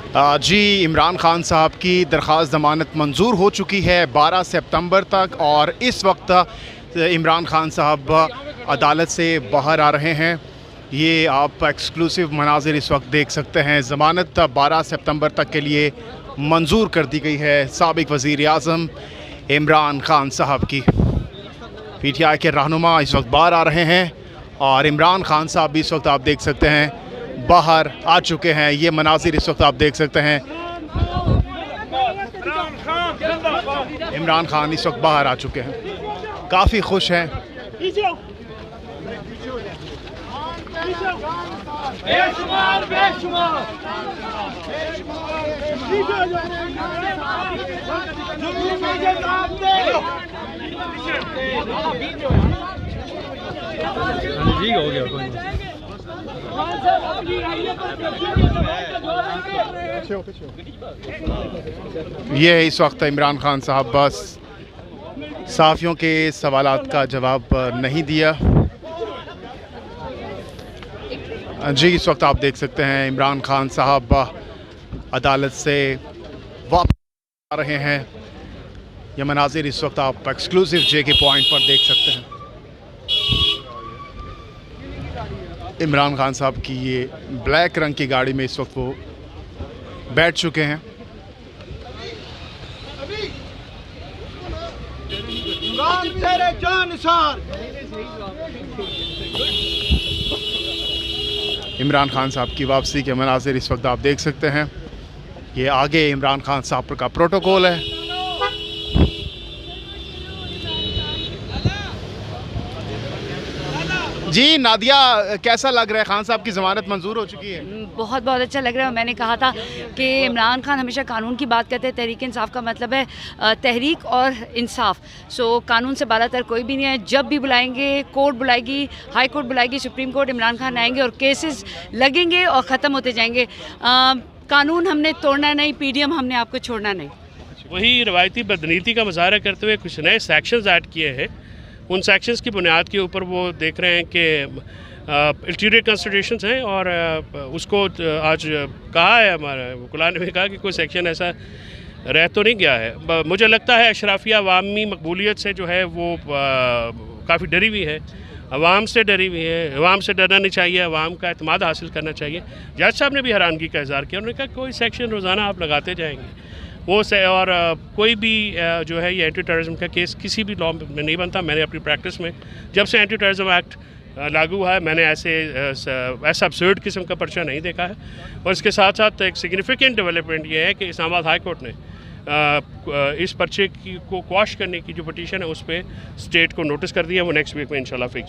जी, इमरान खान साहब की दरख्वास्त ज़मानत मंजूर हो चुकी है 12 सितंबर तक, और इस वक्त इमरान खान साहब अदालत से बाहर आ रहे हैं। ये आप एक्सक्लूसिव मनाजिर इस वक्त देख सकते हैं। ज़मानत 12 सितंबर तक के लिए मंजूर कर दी गई है साबिक़ वज़ीर आज़म इमरान खान साहब की। PTI के रहनुमा इस वक्त बाहर आ रहे हैं और इमरान खान साहब भी इस वक्त आप देख सकते हैं बाहर आ चुके हैं। ये मनाजिर इस वक्त आप देख सकते हैं। इमरान खान इस वक्त बाहर आ चुके हैं, काफ़ी खुश हैं। ठीक हो गया। ये इस वक्त इमरान खान साहब बस सहाफ़ियों के सवालात का जवाब नहीं दिया। जी, इस वक्त आप देख सकते हैं इमरान खान साहब अदालत से वापस आ रहे हैं। ये मनाजिर इस वक्त आप एक्सक्लूसिव JK पॉइंट पर देख सकते हैं। इमरान खान साहब की ये ब्लैक रंग की गाड़ी में इस वक्त वो बैठ चुके हैं। इमरान खान साहब की वापसी के मनाजिर इस वक्त आप देख सकते हैं। ये आगे इमरान खान साहब का प्रोटोकॉल है। जी नादिया, कैसा लग रहा है? खान साहब की ज़मानत मंजूर हो चुकी है। बहुत बहुत अच्छा लग रहा है। मैंने कहा था कि इमरान खान हमेशा कानून की बात करते हैं। तहरीक इंसाफ का मतलब है तहरीक और इंसाफ। कानून से बालातर कोई भी नहीं है। जब भी बुलाएंगे, कोर्ट बुलाएगी, हाई कोर्ट बुलाएगी, सुप्रीम कोर्ट, इमरान खान आएंगे और केसेस लगेंगे और ख़त्म होते जाएंगे। कानून हमने तोड़ना नहीं, PDM हमने आपको छोड़ना नहीं। वही रवायती बदनीति का मुजाहरा करते हुए कुछ नए सेक्शंस ऐड किए हैं। उन सेक्शंस की बुनियाद के ऊपर वो देख रहे हैं कि अल्टीरियर कंसिडरेशंस हैं, और उसको आज कहा है, हमारा वकुला ने भी कहा कि कोई सेक्शन ऐसा रह तो नहीं गया है। मुझे लगता है अशराफिया अवामी मकबूलियत से जो है वो काफ़ी डरी हुई है, अवाम से डरी हुई है। अवाम से डरना नहीं चाहिए, अवाम का एतमाद हासिल करना चाहिए। जज साहब ने भी हैरानगी का इज़हार किया। उन्होंने कहा कोई सेक्शन रोज़ाना आप लगाते जाएंगे वो से, और कोई भी जो है ये एंटी टेररिज्म का केस किसी भी लॉ में नहीं बनता। मैंने अपनी प्रैक्टिस में जब से एंटी टेररिज्म एक्ट लागू हुआ है, मैंने ऐसा अब्सर्ड किस्म का पर्चा नहीं देखा है। और इसके साथ साथ एक सिग्निफिकेंट डेवलपमेंट ये है कि इस्लामाबाद हाई कोर्ट ने इस पर्चे को क्वाश करने की जो पटिशन है उस पर स्टेट को नोटिस कर दिया। वो नेक्स्ट वीक में इंशाल्लाह फिक्स